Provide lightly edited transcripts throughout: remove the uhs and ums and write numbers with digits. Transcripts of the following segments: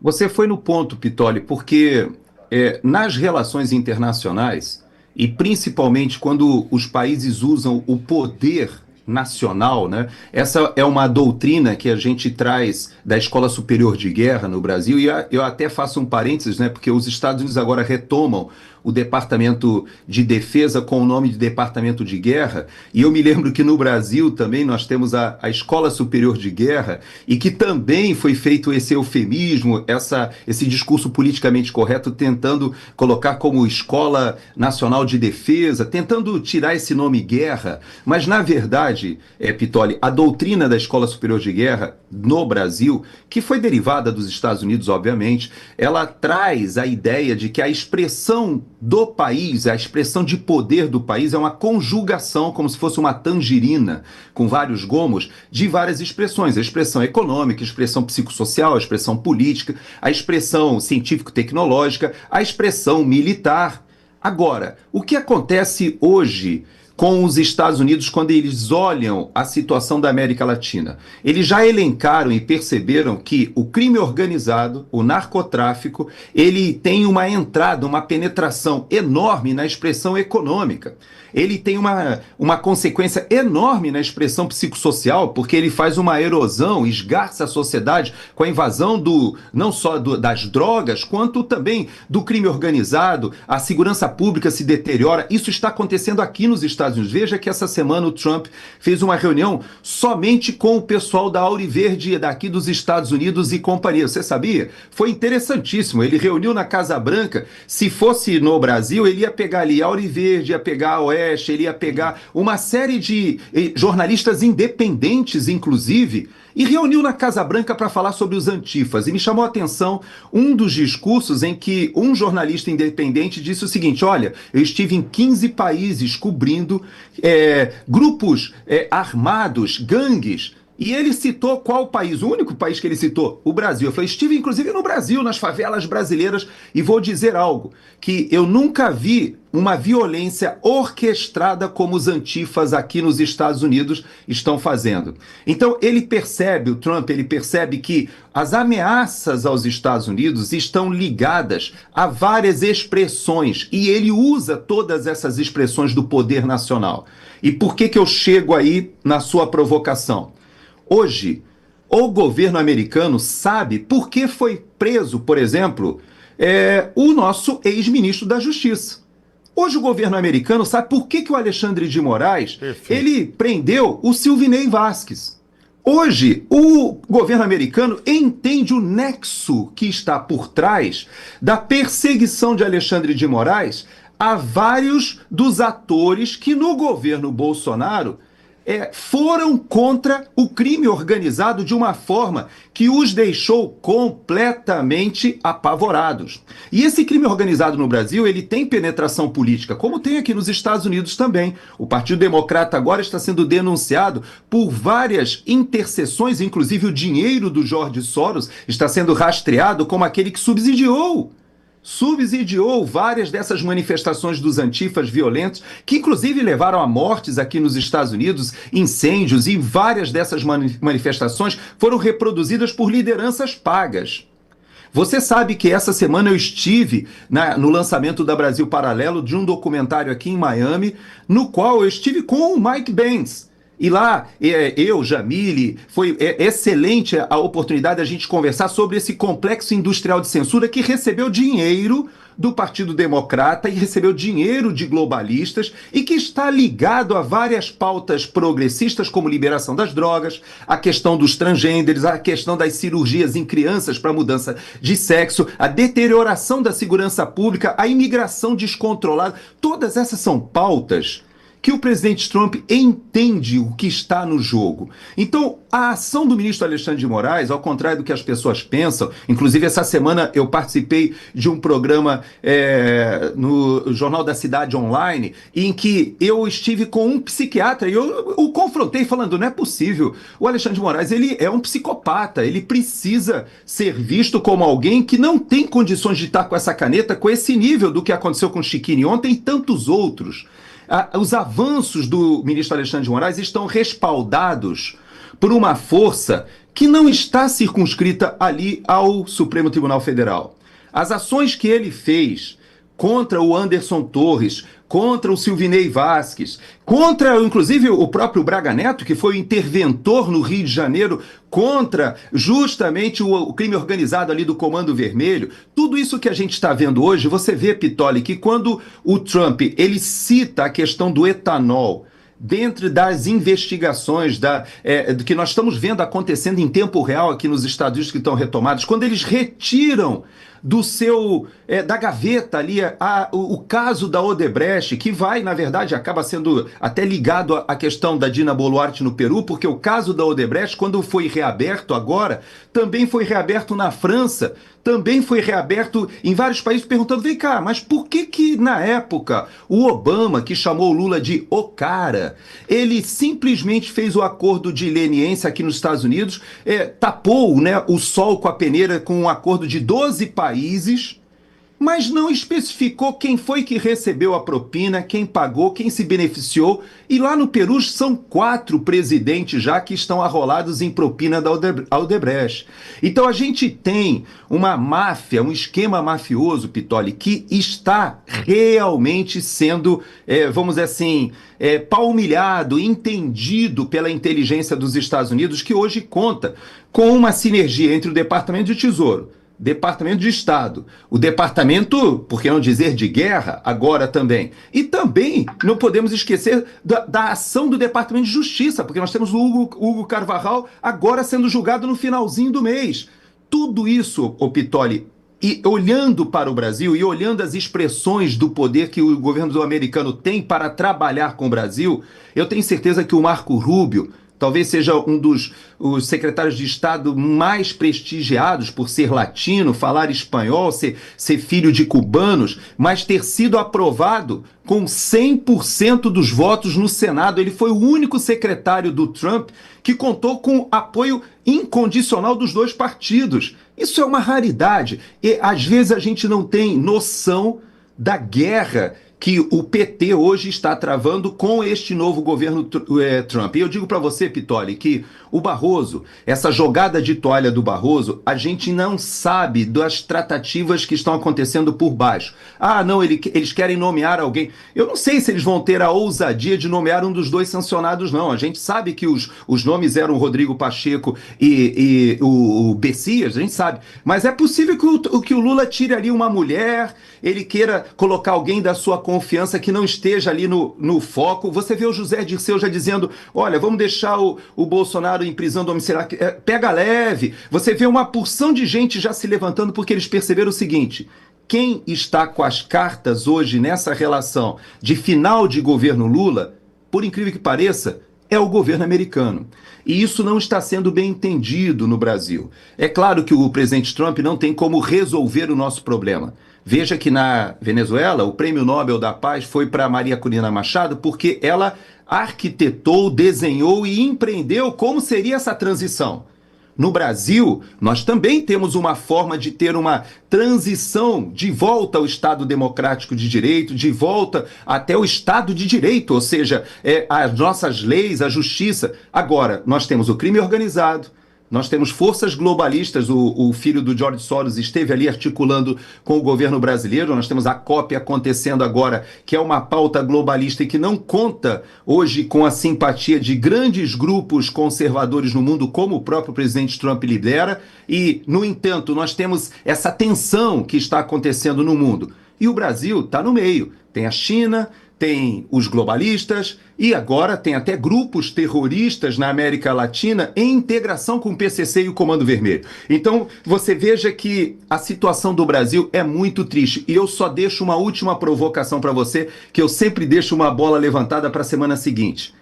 Você foi no ponto, Pitoli, porque nas relações internacionais, e principalmente quando os países usam o poder nacional, né? Essa é uma doutrina que a gente traz da Escola Superior de Guerra no Brasil, e eu até faço um parênteses, né? Porque os Estados Unidos agora retomam o Departamento de Defesa com o nome de Departamento de Guerra, e eu me lembro que no Brasil também nós temos a Escola Superior de Guerra, e que também foi feito esse eufemismo, esse discurso politicamente correto, tentando colocar como Escola Nacional de Defesa, tentando tirar esse nome guerra, mas na verdade, Pitoli, a doutrina da Escola Superior de Guerra no Brasil, que foi derivada dos Estados Unidos, obviamente, ela traz a ideia de que a expressão do país, a expressão de poder do país é uma conjugação, como se fosse uma tangerina com vários gomos, de várias expressões. A expressão econômica, a expressão psicossocial, a expressão política, a expressão científico-tecnológica, a expressão militar. Agora, o que acontece hoje com os Estados Unidos quando eles olham a situação da América Latina? Eles já elencaram e perceberam que o crime organizado, o narcotráfico, ele tem uma entrada, uma penetração enorme na expressão econômica. Ele tem uma consequência enorme na expressão psicossocial, porque ele faz uma erosão, esgarça a sociedade com a invasão não só das drogas, quanto também do crime organizado, a segurança pública se deteriora. Isso está acontecendo aqui nos Estados Unidos. Veja que essa semana o Trump fez uma reunião somente com o pessoal da Auriverde daqui dos Estados Unidos e companhia. Você sabia? Foi interessantíssimo. Ele reuniu na Casa Branca. Se fosse no Brasil, ele ia pegar ali a Auriverde, ia pegar a Oeste, ele ia pegar uma série de jornalistas independentes, inclusive, e reuniu na Casa Branca para falar sobre os antifas. E me chamou a atenção um dos discursos em que um jornalista independente disse o seguinte: olha, eu estive em 15 países cobrindo grupos armados, gangues. E ele citou qual país? O único país que ele citou? O Brasil. Eu falei, estive inclusive no Brasil, nas favelas brasileiras, e vou dizer algo, que eu nunca vi uma violência orquestrada como os antifas aqui nos Estados Unidos estão fazendo. Então ele percebe, o Trump, ele percebe que as ameaças aos Estados Unidos estão ligadas a várias expressões, e ele usa todas essas expressões do poder nacional. E por que eu chego aí na sua provocação? Hoje, o governo americano sabe por que foi preso, por exemplo, o nosso ex-ministro da Justiça. Hoje o governo americano sabe por que o Alexandre de Moraes ele prendeu o Silvinei Vasquez. Hoje, o governo americano entende o nexo que está por trás da perseguição de Alexandre de Moraes a vários dos atores que no governo Bolsonaro foram contra o crime organizado de uma forma que os deixou completamente apavorados. E esse crime organizado no Brasil, ele tem penetração política, como tem aqui nos Estados Unidos também. O Partido Democrata agora está sendo denunciado por várias interseções, inclusive o dinheiro do George Soros está sendo rastreado como aquele que subsidiou várias dessas manifestações dos antifas violentos, que inclusive levaram a mortes aqui nos Estados Unidos, incêndios, e várias dessas manifestações foram reproduzidas por lideranças pagas. Você sabe que essa semana eu estive no lançamento da Brasil Paralelo de um documentário aqui em Miami, no qual eu estive com o Mike Pence. E lá, Jamile, foi excelente a oportunidade de a gente conversar sobre esse complexo industrial de censura que recebeu dinheiro do Partido Democrata e recebeu dinheiro de globalistas e que está ligado a várias pautas progressistas, como liberação das drogas, a questão dos transgêneros, a questão das cirurgias em crianças para mudança de sexo, a deterioração da segurança pública, a imigração descontrolada. Todas essas são pautas que o presidente Trump entende o que está no jogo. Então, a ação do ministro Alexandre de Moraes, ao contrário do que as pessoas pensam, inclusive essa semana eu participei de um programa no Jornal da Cidade Online, em que eu estive com um psiquiatra e eu o confrontei falando, não é possível, o Alexandre de Moraes ele é um psicopata, ele precisa ser visto como alguém que não tem condições de estar com essa caneta, com esse nível do que aconteceu com o Chiquini ontem e tantos outros. Os avanços do ministro Alexandre de Moraes estão respaldados por uma força que não está circunscrita ali ao Supremo Tribunal Federal. As ações que ele fez contra o Anderson Torres, contra o Silvinei Vasquez, contra, inclusive, o próprio Braga Neto, que foi o interventor no Rio de Janeiro, contra justamente o crime organizado ali do Comando Vermelho. Tudo isso que a gente está vendo hoje, você vê, Pitoli, que quando o Trump ele cita a questão do etanol, dentro das investigações do que nós estamos vendo acontecendo em tempo real aqui nos Estados Unidos que estão retomados, quando eles retiram do da gaveta ali o caso da Odebrecht, que vai, na verdade, acaba sendo até ligado à questão da Dina Boluarte no Peru, porque o caso da Odebrecht, quando foi reaberto agora, também foi reaberto na França, também foi reaberto em vários países, perguntando, vem cá, mas por que na época o Obama, que chamou o Lula de o cara, ele simplesmente fez o acordo de leniência aqui nos Estados Unidos, tapou, né, o sol com a peneira com um acordo de 12 países, mas não especificou quem foi que recebeu a propina, quem pagou, quem se beneficiou. E lá no Peru são 4 presidentes já que estão arrolados em propina da Odebrecht. Então a gente tem uma máfia, um esquema mafioso, Pitoli, que está realmente sendo, vamos dizer assim, palmilhado, entendido pela inteligência dos Estados Unidos, que hoje conta com uma sinergia entre o Departamento de Tesouro, Departamento de Estado, o Departamento, por que não dizer de Guerra, agora também. E também não podemos esquecer da ação do Departamento de Justiça, porque nós temos o Hugo Carvajal agora sendo julgado no finalzinho do mês. Tudo isso, ô Pitoli, e olhando para o Brasil e olhando as expressões do poder que o governo americano tem para trabalhar com o Brasil, eu tenho certeza que o Marco Rubio talvez seja um dos os secretários de Estado mais prestigiados por ser latino, falar espanhol, ser filho de cubanos, mas ter sido aprovado com 100% dos votos no Senado. Ele foi o único secretário do Trump que contou com apoio incondicional dos 2 partidos. Isso é uma raridade. E às vezes a gente não tem noção da guerra que o PT hoje está travando com este novo governo Trump. E eu digo para você, Pitoli, que o Barroso, essa jogada de toalha do Barroso, a gente não sabe das tratativas que estão acontecendo por baixo. Ah, não, eles querem nomear alguém. Eu não sei se eles vão ter a ousadia de nomear um dos 2 sancionados, não. A gente sabe que os nomes eram o Rodrigo Pacheco e o Bessias, a gente sabe. Mas é possível que o Lula tire ali uma mulher, ele queira colocar alguém da sua confiança que não esteja ali no foco. Você vê o José Dirceu já dizendo, olha, vamos deixar o Bolsonaro em prisão domiciliar, pega leve. Você vê uma porção de gente já se levantando porque eles perceberam o seguinte: quem está com as cartas hoje nessa relação de final de governo Lula, por incrível que pareça, é o governo americano. E isso não está sendo bem entendido no Brasil. É claro que o presidente Trump não tem como resolver o nosso problema. Veja que na Venezuela o Prêmio Nobel da Paz foi para Maria Corina Machado porque ela arquitetou, desenhou e empreendeu como seria essa transição. No Brasil, nós também temos uma forma de ter uma transição de volta ao Estado democrático de direito, de volta até o Estado de direito, ou seja, as nossas leis, a justiça. Agora, nós temos o crime organizado, nós temos forças globalistas, o filho do George Soros esteve ali articulando com o governo brasileiro, nós temos a COP acontecendo agora, que é uma pauta globalista e que não conta hoje com a simpatia de grandes grupos conservadores no mundo, como o próprio presidente Trump lidera, e, no entanto, nós temos essa tensão que está acontecendo no mundo. E o Brasil está no meio, tem a China, tem os globalistas e agora tem até grupos terroristas na América Latina em integração com o PCC e o Comando Vermelho. Então, você veja que a situação do Brasil é muito triste. E eu só deixo uma última provocação para você, que eu sempre deixo uma bola levantada para a semana seguinte.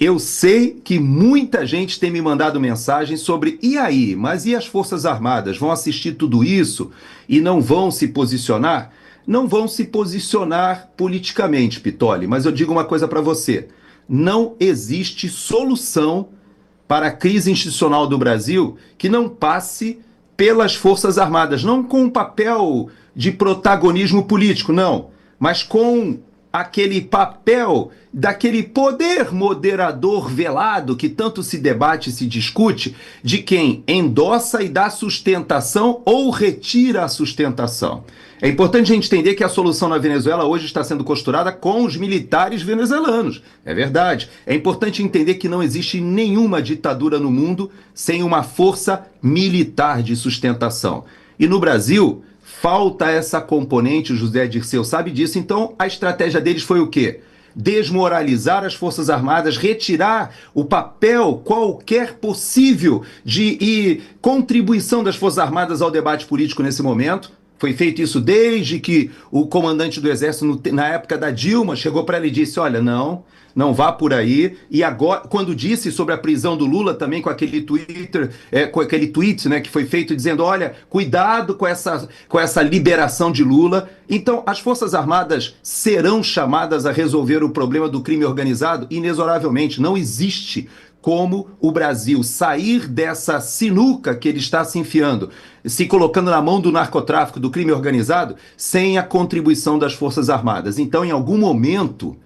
Eu sei que muita gente tem me mandado mensagens sobre, e aí, mas e as Forças Armadas? Vão assistir tudo isso e não vão se posicionar? Não vão se posicionar politicamente, Pitoli, mas eu digo uma coisa para você: não existe solução para a crise institucional do Brasil que não passe pelas Forças Armadas, não com um papel de protagonismo político, não, mas com aquele papel daquele poder moderador velado que tanto se debate e se discute, de quem endossa e dá sustentação ou retira a sustentação. É importante a gente entender que a solução na Venezuela hoje está sendo costurada com os militares venezuelanos. É verdade. É importante entender que não existe nenhuma ditadura no mundo sem uma força militar de sustentação. E no Brasil, falta essa componente, o José Dirceu sabe disso, então a estratégia deles foi o quê? Desmoralizar as Forças Armadas, retirar o papel qualquer possível de contribuição das Forças Armadas ao debate político nesse momento. Foi feito isso desde que o comandante do Exército, na época da Dilma, chegou para ela e disse, olha, não vá por aí. E agora, quando disse sobre a prisão do Lula, também com aquele Twitter, com aquele tweet, né, que foi feito dizendo, olha, cuidado com essa liberação de Lula. Então, as Forças Armadas serão chamadas a resolver o problema do crime organizado? Inexoravelmente, não existe como o Brasil sair dessa sinuca que ele está se enfiando, se colocando na mão do narcotráfico, do crime organizado, sem a contribuição das Forças Armadas. Então, em algum momento,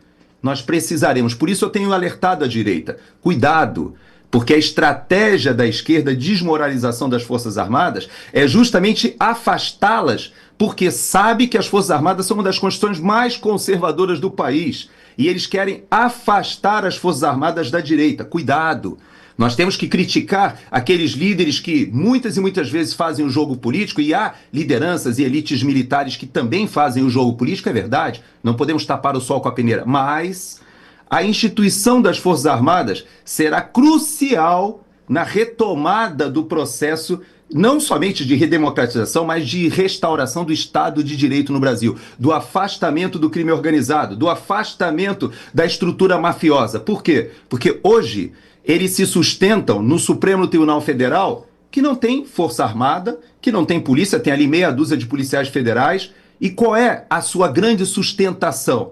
nós precisaremos. Por isso eu tenho alertado a direita. Cuidado, porque a estratégia da esquerda, desmoralização das Forças Armadas, é justamente afastá-las, porque sabe que as Forças Armadas são uma das constituições mais conservadoras do país. E eles querem afastar as Forças Armadas da direita. Cuidado! Nós temos que criticar aqueles líderes que muitas e muitas vezes fazem o jogo político, e há lideranças e elites militares que também fazem o jogo político, é verdade, não podemos tapar o sol com a peneira, mas a instituição das Forças Armadas será crucial na retomada do processo, não somente de redemocratização, mas de restauração do Estado de Direito no Brasil, do afastamento do crime organizado, do afastamento da estrutura mafiosa. Por quê? Porque hoje eles se sustentam no Supremo Tribunal Federal, que não tem força armada, que não tem polícia, tem ali meia dúzia de policiais federais. E qual é a sua grande sustentação?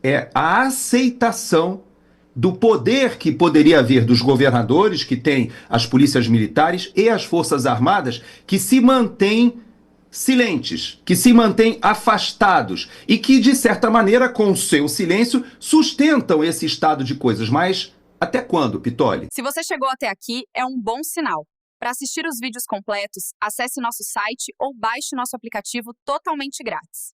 É a aceitação do poder que poderia haver dos governadores, que têm as polícias militares e as forças armadas, que se mantêm silentes, que se mantêm afastados e que, de certa maneira, com o seu silêncio, sustentam esse estado de coisas. Mas até quando, Pitoli? Se você chegou até aqui, é um bom sinal. Para assistir os vídeos completos, acesse nosso site ou baixe nosso aplicativo totalmente grátis.